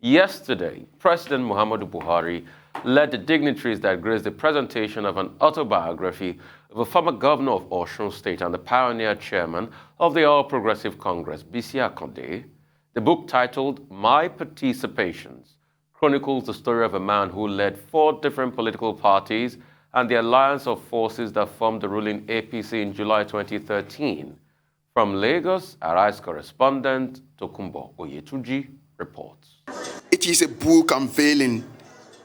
Yesterday, President Muhammadu Buhari led the dignitaries that graced the presentation of an autobiography of a former governor of Osun State and the pioneer chairman of the All Progressive Congress, Akande. The book, titled My Participations, chronicles the story of a man who led 4 different political parties and the alliance of forces that formed the ruling APC in July 2013. From Lagos, Arise correspondent Tokunbo Oyetunji reports. It is a book unveiling,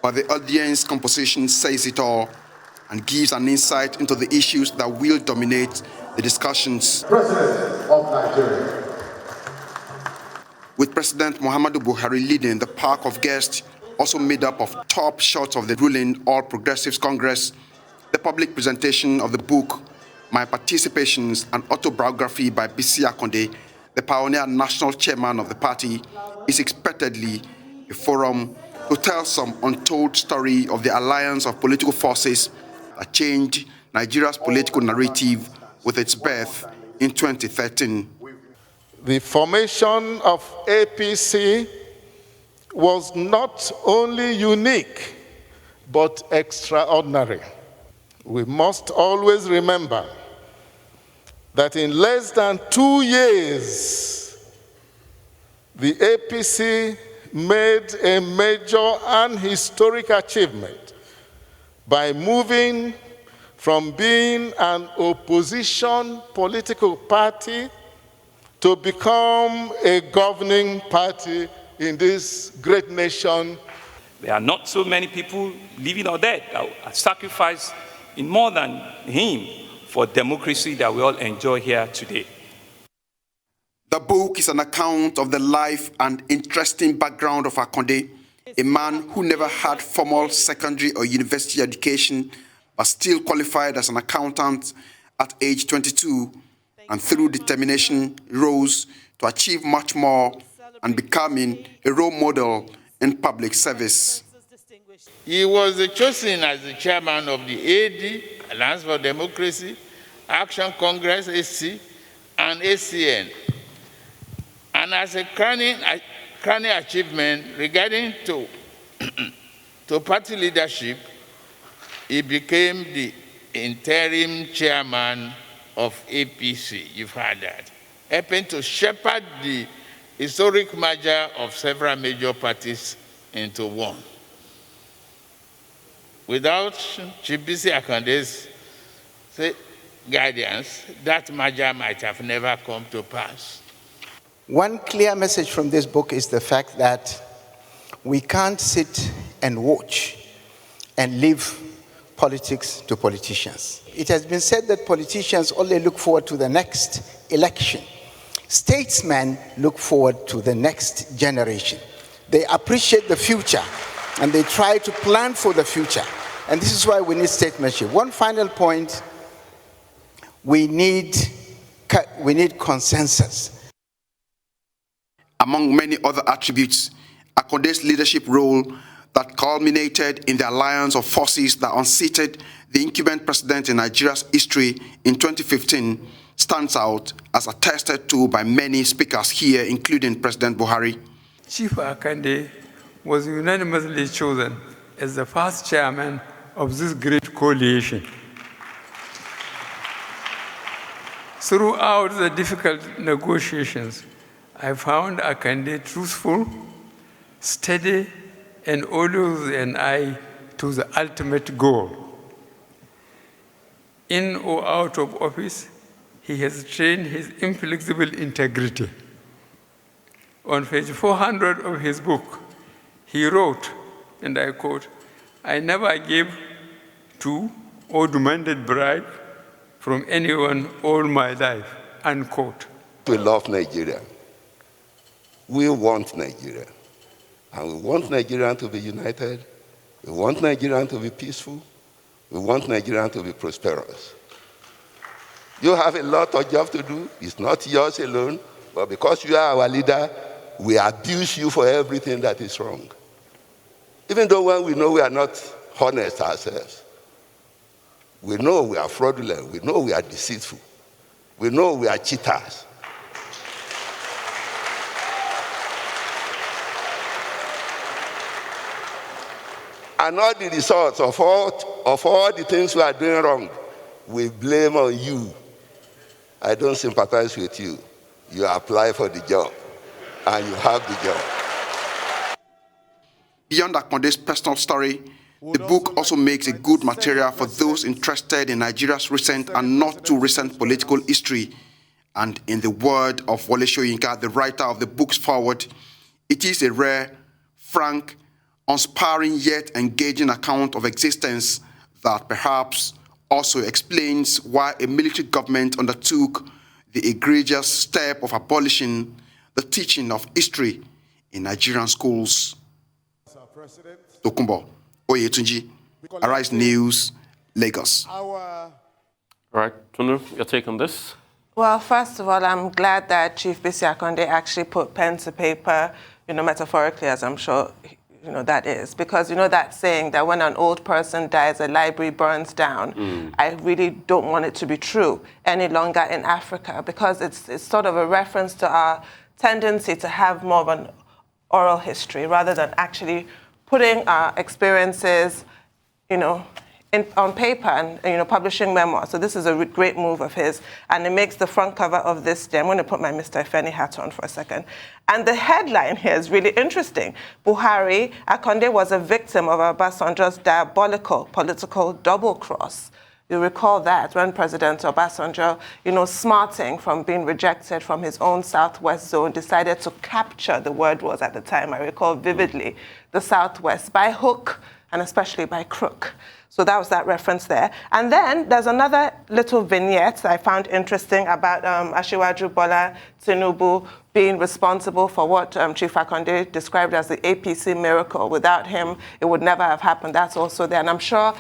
but the audience composition says it all and gives an insight into the issues that will dominate the discussions. President of Nigeria. With President Muhammadu Buhari leading, the pack of guests, also made up of top shots of the ruling All Progressives Congress, the public presentation of the book, My Participations, an autobiography by Akande, the pioneer national chairman of the party, is expectedly a forum to tell some untold story of the alliance of political forces that changed Nigeria's political narrative with its birth in 2013. The formation of APC was not only unique, but extraordinary. We must always remember that in less than 2 years, the APC made a major and historic achievement by moving from being an opposition political party to become a governing party in this great nation. There are not so many people living or dead that are sacrificed in more than him for democracy that we all enjoy here today. The book is an account of the life and interesting background of Akande, a man who never had formal secondary or university education, but still qualified as an accountant at age 22, and through determination rose to achieve much more and becoming a role model in public service. He was chosen as the chairman of the AD, Alliance for Democracy, Action Congress, AC, and ACN. And as a crowning achievement regarding to party leadership, he became the interim chairman of APC. You've heard that. Helping to shepherd the historic merger of several major parties into one. Without Chief Akande's guidance, that merger might have never come to pass. One clear message from this book is the fact that we can't sit and watch and leave politics to politicians. It has been said that politicians only look forward to the next election. Statesmen look forward to the next generation. They appreciate the future and they try to plan for the future. And this is why we need statesmanship. One final point, we need consensus. Among many other attributes, Akande's leadership role that culminated in the alliance of forces that unseated the incumbent president in Nigeria's history in 2015 stands out as attested to by many speakers here, including President Buhari. Chief Akande was unanimously chosen as the first chairman of this great coalition. Throughout the difficult negotiations, I found Akande truthful, steady, and always with an eye to the ultimate goal. In or out of office, he has trained his inflexible integrity. On page 400 of his book, he wrote, and I quote, "I never gave to or demanded bribe from anyone all my life," unquote. We love Nigeria. We want Nigeria. And we want Nigeria to be united. We want Nigeria to be peaceful. We want Nigeria to be prosperous. You have a lot of job to do. It's not yours alone. But because you are our leader, we abuse you for everything that is wrong. Even though when we know we are not honest ourselves, we know we are fraudulent. We know we are deceitful. We know we are cheaters. And all the results of all the things we are doing wrong, we blame on you. I don't sympathize with you. You apply for the job, and you have the job. Beyond Akande's personal story, the book also makes a good material for those interested in Nigeria's recent and not too recent political history. And in the word of Wole Soyinka, the writer of the book's foreword, it is a rare, frank, unsparing yet engaging account of existence that perhaps also explains why a military government undertook the egregious step of abolishing the teaching of history in Nigerian schools. Tokunbo Oyetunji, Arise News, Lagos. All right, Tunu, your take on this? Well, first of all, I'm glad that Chief Bisi Akande actually put pen to paper, metaphorically, as I'm sure that is, because that saying that when an old person dies, a library burns down. I really don't want it to be true any longer in Africa, because it's sort of a reference to our tendency to have more of an oral history rather than actually putting our experiences, on paper and publishing memoirs. So this is a great move of his, and it makes the front cover of this day. I'm going to put my Mr. Ifeni hat on for a second. And the headline here is really interesting. Buhari, Akande was a victim of Obasanjo's diabolical political double cross. You recall that when President Obasanjo, smarting from being rejected from his own Southwest zone, decided to capture, the word was at the time, I recall vividly, the Southwest by hook and especially by crook. So that was that reference there. And then there's another little vignette I found interesting about Asiwaju Bola Tinubu being responsible for what Chief Akande described as the APC miracle. Without him, it would never have happened. That's also there. And I'm sure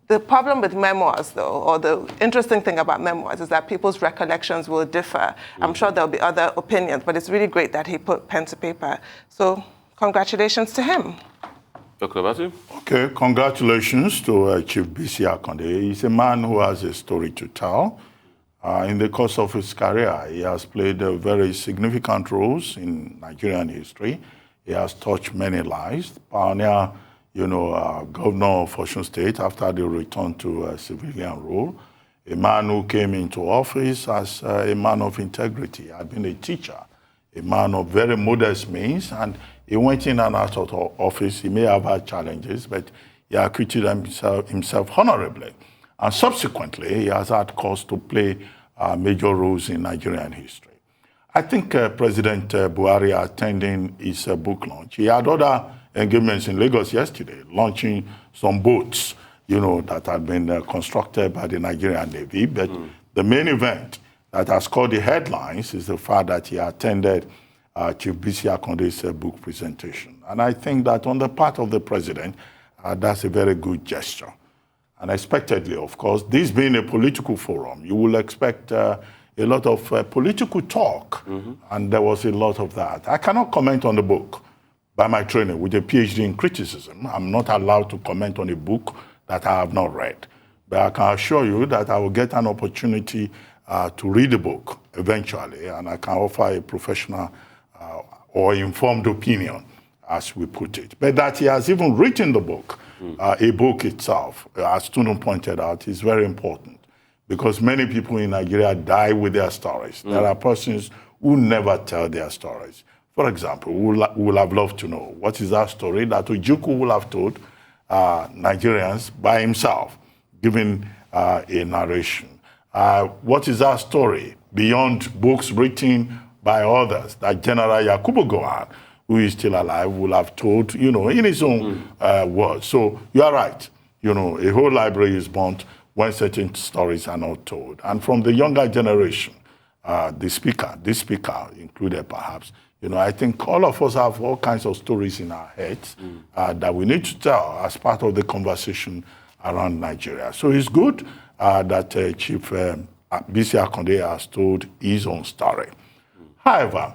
the problem with memoirs, though, or the interesting thing about memoirs, is that people's recollections will differ. I'm sure there'll be other opinions, but it's really great that he put pen to paper. So congratulations to him. Dr. Batu? Okay, congratulations to Chief Bisi Akande. He's a man who has a story to tell. In the course of his career, he has played very significant roles in Nigerian history. He has touched many lives. Pioneer, governor of Osun State after the return to civilian rule. A man who came into office as a man of integrity. He had been a teacher, a man of very modest means, and he went in and out of office. He may have had challenges, but he acquitted himself honorably. And subsequently, he has had cause to play major roles in Nigerian history. I think President Buhari attending his book launch, he had other engagements in Lagos yesterday, launching some boats, that had been constructed by the Nigerian Navy. But the main event that has caught the headlines is the fact that he attended Chief Bisi Akande's book presentation. And I think that on the part of the president, that's a very good gesture. Unexpectedly, of course, this being a political forum, you will expect a lot of political talk, and there was a lot of that. I cannot comment on the book by my training with a PhD in criticism. I'm not allowed to comment on a book that I have not read. But I can assure you that I will get an opportunity to read the book eventually, and I can offer a professional or informed opinion, as we put it. But that he has even written the book, a book itself, as Tunu pointed out, is very important, because many people in Nigeria die with their stories. There are persons who never tell their stories. For example, we would have loved to know what is that story that Ojukwu would have told Nigerians by himself, giving a narration. What is that story beyond books written by others that General Yakubu Gowon, who is still alive, will have told, in his own words. So you are right. A whole library is born when certain stories are not told. And from the younger generation, this speaker included perhaps, I think all of us have all kinds of stories in our heads that we need to tell as part of the conversation around Nigeria. So it's good that Chief Bisi Akande has told his own story. However,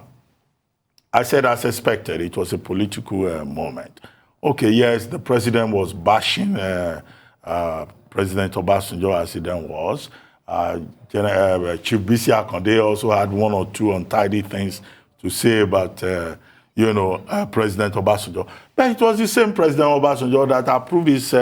I said as expected, it was a political moment. Okay, yes, the president was bashing President Obasanjo as he then was. Chief Bisi Akande also had one or two untidy things to say about, President Obasanjo. But it was the same President Obasanjo that approved his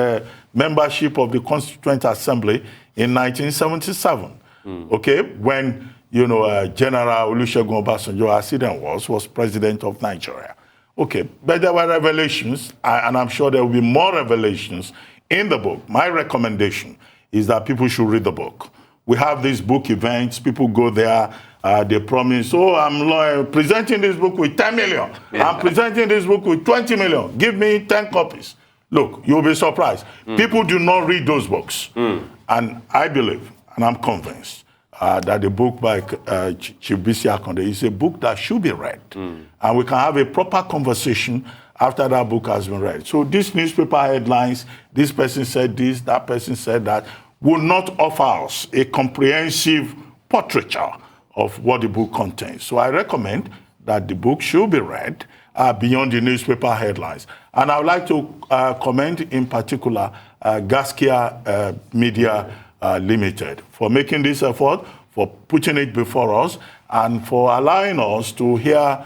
membership of the Constituent Assembly in 1977. Okay, when General Olusegun Obasanjo, as he then was president of Nigeria. Okay, but there were revelations, and I'm sure there will be more revelations in the book. My recommendation is that people should read the book. We have these book events, people go there, they promise, I'm presenting this book with 10 million. Yeah. I'm presenting this book with 20 million. Give me 10 copies. Look, you'll be surprised. People do not read those books. And I believe, and I'm convinced, that the book by Chief Bisi Akande is a book that should be read. And we can have a proper conversation after that book has been read. So these newspaper headlines, this person said this, that person said that, will not offer us a comprehensive portraiture of what the book contains. So I recommend that the book should be read beyond the newspaper headlines. And I would like to commend in particular Gaskia Media Limited for making this effort, for putting it before us, and for allowing us to hear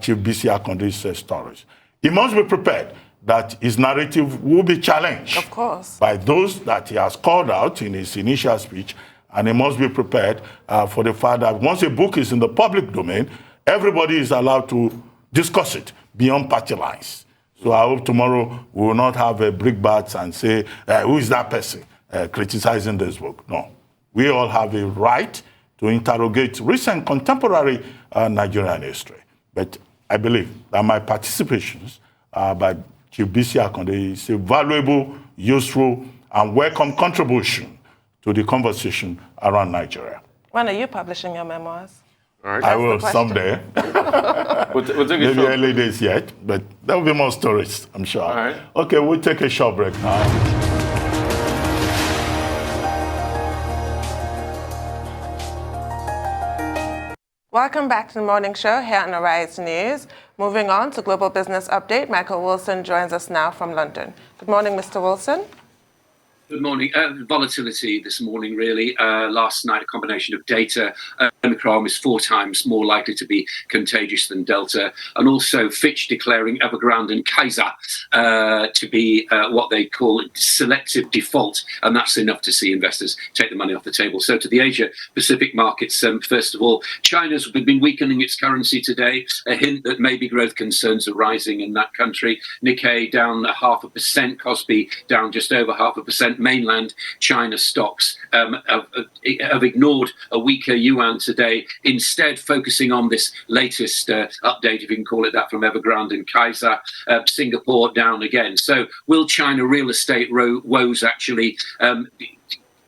Chief Bisi Akande's stories. He must be prepared that his narrative will be challenged, of course, by those that he has called out in his initial speech, and he must be prepared for the fact that once a book is in the public domain, everybody is allowed to discuss it beyond party lines. So I hope tomorrow we will not have a brickbats and say, who is that person criticizing this book? No. We all have a right to interrogate recent contemporary Nigerian history. But I believe that my participations by Chief Bisi Akande is a valuable, useful, and welcome contribution to the conversation around Nigeria. When are you publishing your memoirs? All right. I will someday. We'll take Maybe early days yet, but there will be more stories, I'm sure. All right. Okay, we'll take a short break now. Welcome back to the morning show here on Arise News. Moving on to Global Business Update, Michael Wilson joins us now from London. Good morning, Mr. Wilson. Good morning. Volatility this morning, really. Last night, a combination of data. Omicron is 4 times more likely to be contagious than Delta. And also Fitch declaring Evergrande and Kaiser to be what they call selective default. And that's enough to see investors take the money off the table. So to the Asia-Pacific markets, first of all, China's been weakening its currency today. A hint that maybe growth concerns are rising in that country. Nikkei down 0.5%, Kospi down just over 0.5%. Mainland China stocks have ignored a weaker yuan today, instead focusing on this latest update, if you can call it that, from Evergrande and Kaiser. Singapore down again. So will China real estate woes actually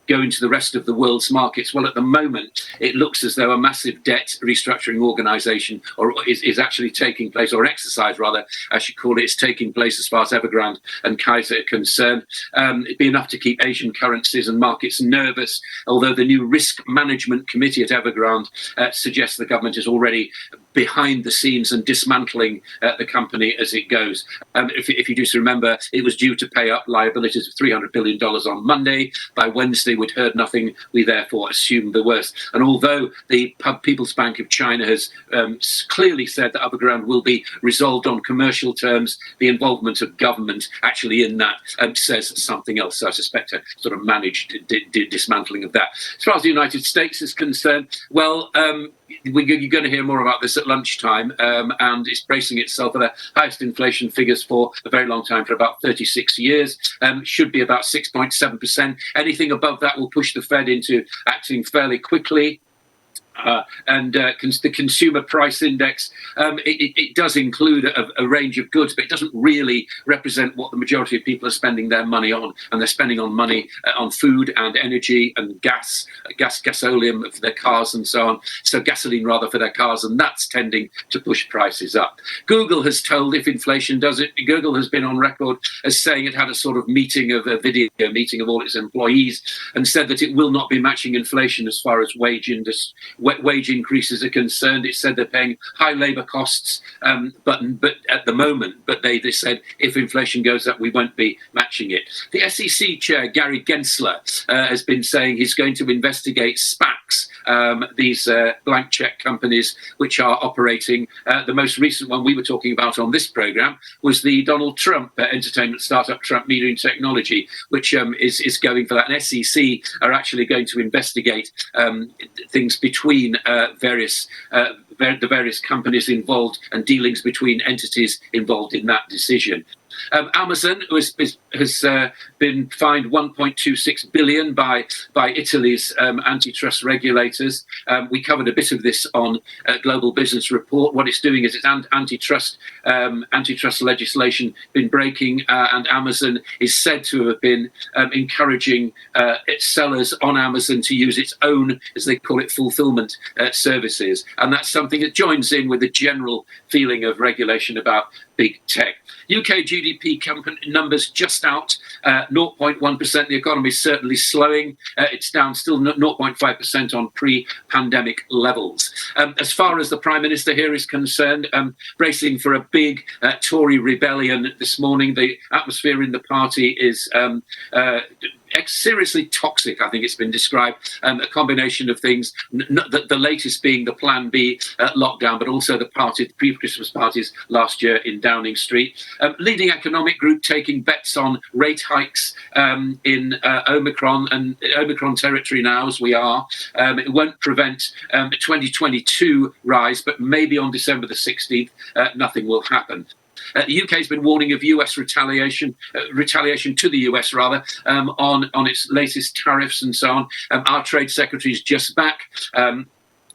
go into the rest of the world's markets? Well, at the moment, it looks as though a massive debt restructuring organisation is actually taking place, or an exercise rather, I should call it, is taking place as far as Evergrande and Kaiser are concerned. It'd be enough to keep Asian currencies and markets nervous, although the new risk management committee at Evergrande suggests the government is already behind the scenes and dismantling the company as it goes. If you just remember, it was due to pay up liabilities of $300 billion on Monday. By Wednesday, we'd heard nothing. We therefore assumed the worst. And although the People's Bank of China has clearly said that Evergrande will be resolved on commercial terms, the involvement of government actually in that says something else. So I suspect a sort of managed dismantling of that. As far as the United States is concerned, well, you're going to hear more about this at lunchtime, and it's bracing itself for the highest inflation figures for a very long time, for about 36 years. Should be about 6.7%. Anything above that will push the Fed into acting fairly quickly. And the consumer price index, it does include a range of goods, but it doesn't really represent what the majority of people are spending their money on. And they're spending on money on food and energy and gasoline for their cars and so on. So gasoline rather for their cars, and that's tending to push prices up. Google has told, if inflation does it, Google has been on record as saying it had a sort of video meeting of all its employees, and said that it will not be matching inflation as far as wage wage increases are concerned. It said they're paying high labour costs, but at the moment, but they said if inflation goes up, we won't be matching it. The SEC chair, Gary Gensler, has been saying he's going to investigate SPACs, these blank check companies which are operating. The most recent one we were talking about on this programme was the Donald Trump entertainment startup, Trump Media and Technology, which is going for that. And SEC are actually going to investigate things between the various companies involved and dealings between entities involved in that decision. Amazon has been fined 1.26 billion by Italy's antitrust regulators. We covered a bit of this on Global Business Report. What it's doing is it's antitrust legislation been breaking, and Amazon is said to have been encouraging its sellers on Amazon to use its own, as they call it, fulfillment services. And that's something that joins in with the general feeling of regulation about big tech. UK GDP numbers just out, 0.1%. The economy is certainly slowing. It's down still 0.5% on pre-pandemic levels. As far as the Prime Minister here is concerned, bracing for a big Tory rebellion this morning. The atmosphere in the party is seriously toxic, I think it's been described. A combination of things, the latest being the Plan B lockdown, but also the pre-Christmas parties last year in Downing Street. Leading economic group taking bets on rate hikes in Omicron and Omicron territory now, as we are. It won't prevent a 2022 rise, but maybe on December the 16th, nothing will happen. The UK has been warning of US retaliation to the US rather, on its latest tariffs and so on. Our Trade Secretary is just back.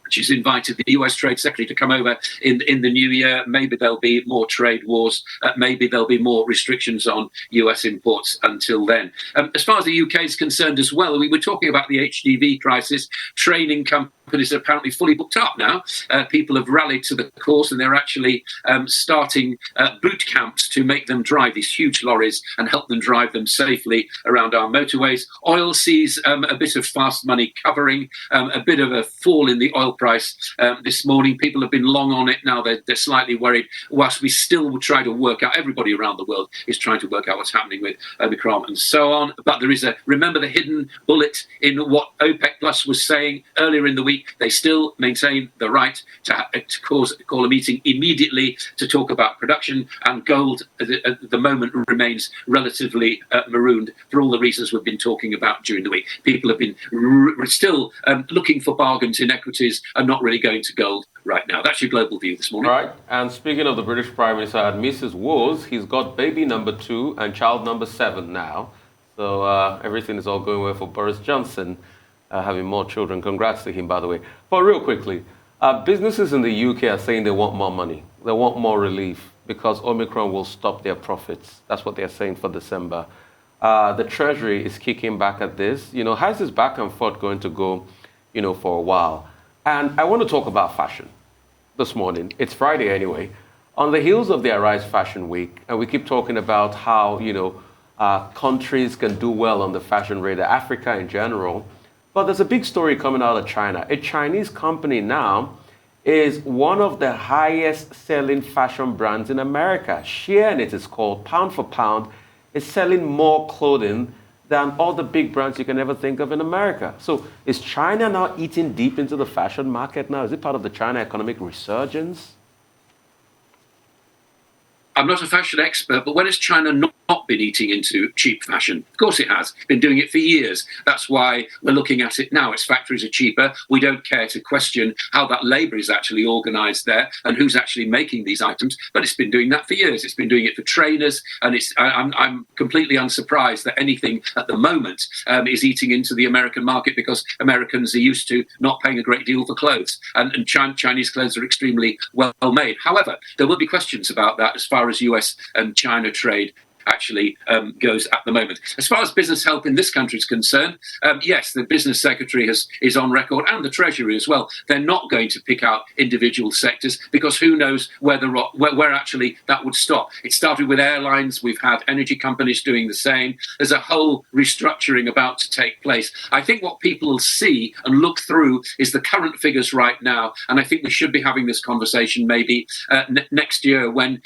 She's invited the US Trade Secretary to come over in the new year. Maybe there'll be more trade wars. Maybe there'll be more restrictions on US imports until then. As far as the UK is concerned as well, we were talking about the HGV crisis. Training companies are apparently fully booked up now. People have rallied to the cause, and they're actually starting boot camps to make them drive these huge lorries and help them drive them safely around our motorways. Oil sees a bit of fast money covering, a bit of a fall in the oil price this morning. People have been long on it. Now they're slightly worried, whilst we still will try to work out, everybody around the world is trying to work out what's happening with Omicron and so on. But there is remember the hidden bullet in what OPEC Plus was saying earlier in the week. They still maintain the right to call a meeting immediately to talk about production, and gold at the moment remains relatively marooned for all the reasons we've been talking about during the week. People have been still looking for bargains in equities and not really going to gold right now. That's your global view this morning. Right. And speaking of the British Prime Minister and Mrs. Woz, he's got baby number 2 and child number 7 now. So everything is all going well for Boris Johnson, having more children. Congrats to him, by the way. But real quickly, businesses in the UK are saying they want more money. They want more relief because Omicron will stop their profits. That's what they're saying for December. The Treasury is kicking back at this. How's this back and forth going to go, for a while? And I want to talk about fashion this morning. It's Friday anyway. On the heels of the Arise Fashion Week, and we keep talking about how, countries can do well on the fashion radar, Africa in general. But there's a big story coming out of China. A Chinese company now is one of the highest selling fashion brands in America. Shein, it is called, pound for pound, is selling more clothing than all the big brands you can ever think of in America. So is China now eating deep into the fashion market now? Is it part of the China economic resurgence? I'm not a fashion expert, but when has China not been eating into cheap fashion? Of course it has. Been doing it for years. That's why we're looking at it now. Its factories are cheaper. We don't care to question how that labour is actually organised there and who's actually making these items. But it's been doing that for years. It's been doing it for trainers, and I'm completely unsurprised that anything at the moment is eating into the American market, because Americans are used to not paying a great deal for clothes, and Chinese clothes are extremely well made. However, there will be questions about that as far as US and China trade actually goes at the moment. As far as business help in this country is concerned, yes, the business secretary is on record, and the Treasury as well. They're not going to pick out individual sectors, because who knows where actually that would stop. It started with airlines. We've had energy companies doing the same. There's a whole restructuring about to take place. I think what people will see and look through is the current figures right now, and I think we should be having this conversation maybe next year when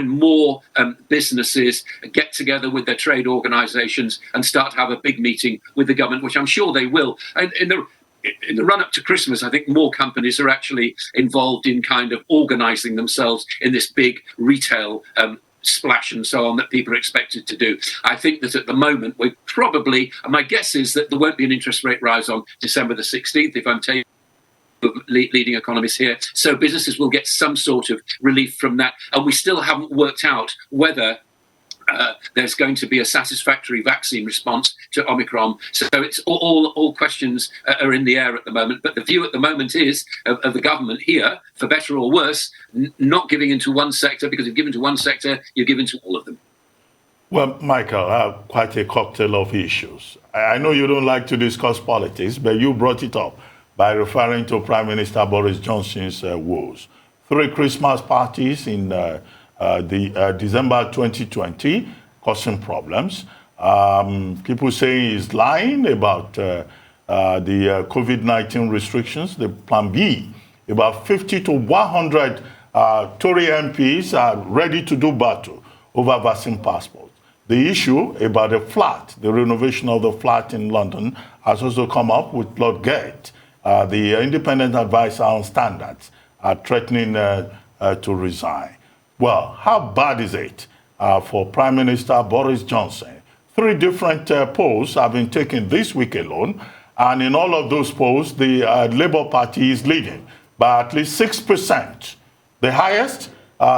more businesses get together with their trade organisations and start to have a big meeting with the government, which I'm sure they will. And in the run-up to Christmas, I think more companies are actually involved in kind of organising themselves in this big retail splash and so on that people are expected to do. I think that at the moment, we probably, my guess is that there won't be an interest rate rise on December the 16th, if I'm taking leading economists here. So businesses will get some sort of relief from that. And we still haven't worked out whether there's going to be a satisfactory vaccine response to Omicron. So it's all questions are in the air at the moment. But the view at the moment is of the government here, for better or worse, not giving into one sector, because if you give into one sector, you give into all of them. Well, Michael, I have quite a cocktail of issues. I know you don't like to discuss politics, but you brought it up by referring to Prime Minister Boris Johnson's woes. 3 Christmas parties in December 2020 causing problems. People say he's lying about the COVID-19 restrictions, the Plan B. About 50 to 100 Tory MPs are ready to do battle over vaccine passports. The issue about the flat, the renovation of the flat in London, has also come up with Lord Gate, the independent advisor on standards, threatening to resign. Well, how bad is it for Prime Minister Boris Johnson? 3 different polls have been taken this week alone, and in all of those polls, the Labour Party is leading by at least 6%, the highest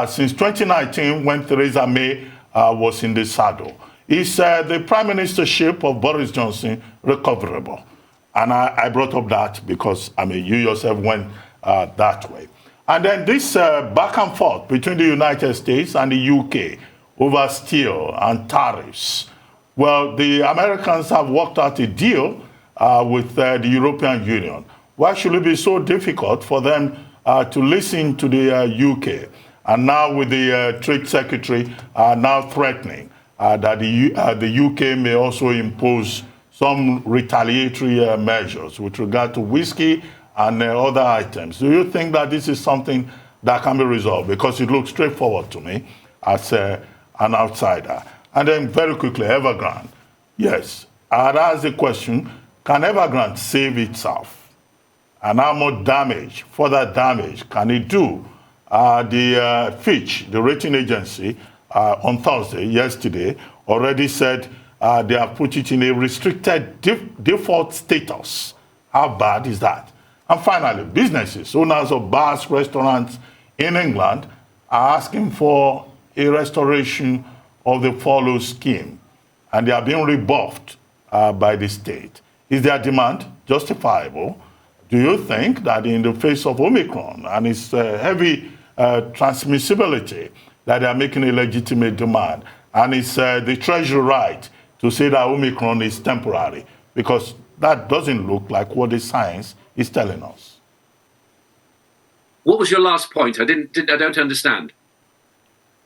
since 2019 when Theresa May was in the saddle. Is the Prime Ministership of Boris Johnson recoverable? And I brought up that because, you yourself went that way. And then this back and forth between the United States and the UK over steel and tariffs. Well, the Americans have worked out a deal with the European Union. Why should it be so difficult for them to listen to the UK? And now with the Trade Secretary now threatening that the UK may also impose some retaliatory measures with regard to whiskey and other items. Do you think that this is something that can be resolved? Because it looks straightforward to me as an outsider. And then very quickly, Evergrande. Yes, I'd ask the question, can Evergrande save itself? And how much damage, further damage, can it do? The Fitch, the rating agency, on Thursday, yesterday, already said they have put it in a restricted default status. How bad is that? And finally, businesses, owners of bars, restaurants in England are asking for a restoration of the furlough scheme, and they are being rebuffed by the state. Is their demand justifiable? Do you think that in the face of Omicron and its heavy transmissibility, that they are making a legitimate demand? And it's the Treasury right to say that Omicron is temporary, because that doesn't look like what the science is telling us. What was your last point? I don't understand.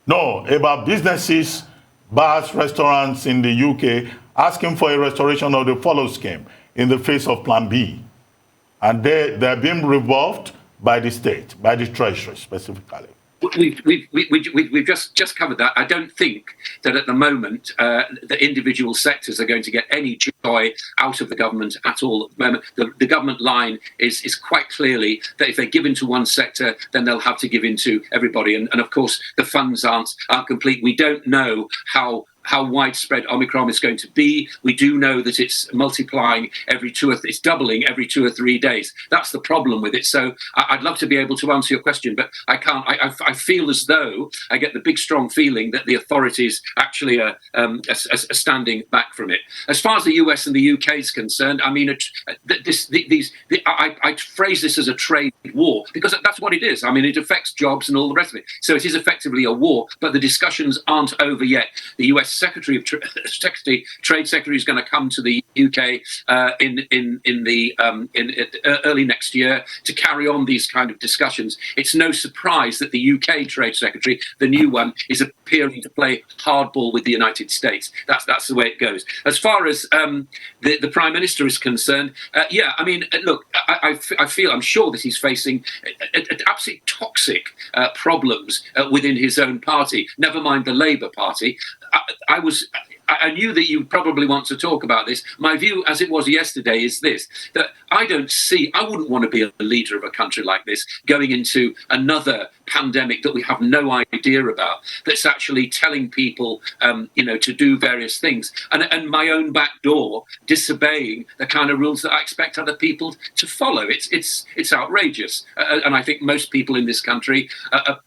No, about businesses, bars, restaurants in the UK asking for a restoration of the furlough scheme in the face of Plan B. And they're being rebuffed by the state, by the Treasury specifically. We've just covered that. I don't think that at the moment the individual sectors are going to get any joy out of the government at all at the moment. The government line is quite clearly that if they give into one sector, then they'll have to give into everybody. And of course, the funds aren't complete. We don't know how how widespread Omicron is going to be. We do know that it's multiplying it's doubling every 2 or 3 days. That's the problem with it. So I'd love to be able to answer your question, but I can't. I feel as though I get the big, strong feeling that the authorities actually are standing back from it. As far as the US and the UK is concerned, I mean, I phrase this as a trade war because that's what it is. I mean, it affects jobs and all the rest of it. So it is effectively a war, but the discussions aren't over yet. The US Trade Secretary is going to come to the UK early next year to carry on these kind of discussions. It's no surprise that the UK Trade Secretary, the new one, is appearing to play hardball with the United States. That's the way it goes. As far as the Prime Minister is concerned, yeah, I mean, look, I'm sure that he's facing absolutely toxic problems within his own party, never mind the Labour Party. I knew that you probably want to talk about this. My view, as it was yesterday, is this, that I wouldn't want to be a leader of a country like this going into another pandemic that we have no idea about, that's actually telling people, to do various things. And my own back door, disobeying the kind of rules that I expect other people to follow. It's outrageous. And I think most people in this country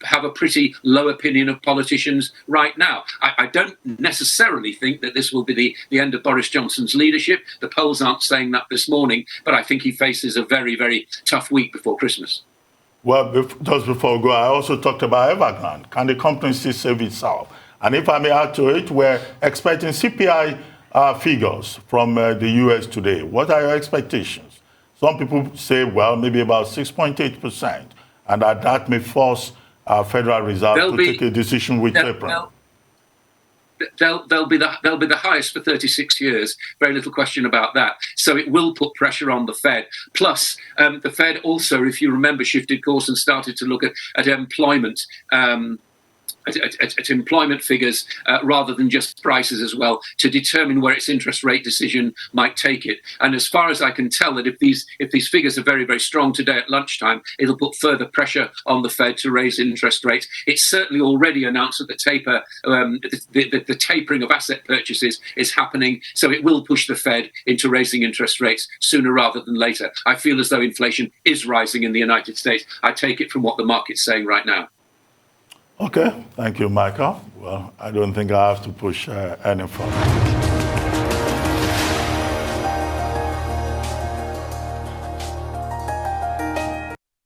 have a pretty low opinion of politicians right now. I don't necessarily think that this will be the end of Boris Johnson's leadership. The polls aren't saying that this morning, but I think he faces a very, very tough week before Christmas. Well, just before we go, I also talked about Evergrande. Can the company still save itself? And if I may add to it, we're expecting CPI figures from the US today. What are your expectations? Some people say, well, maybe about 6.8%, and that may force Federal Reserve to take a decision with tapering. They'll be the highest for 36 years. Very little question about that. So it will put pressure on the Fed. Plus, the Fed also, if you remember, shifted course and started to look at employment. At employment figures rather than just prices as well, to determine where its interest rate decision might take it. And as far as I can tell, that if these figures are very, very strong today at lunchtime, it'll put further pressure on the Fed to raise interest rates. It's certainly already announced that the tapering of asset purchases is happening, so it will push the Fed into raising interest rates sooner rather than later. I feel as though inflation is rising in the United States. I take it from what the market's saying right now. Okay, thank you, Michael. Well, I don't think I have to push any further.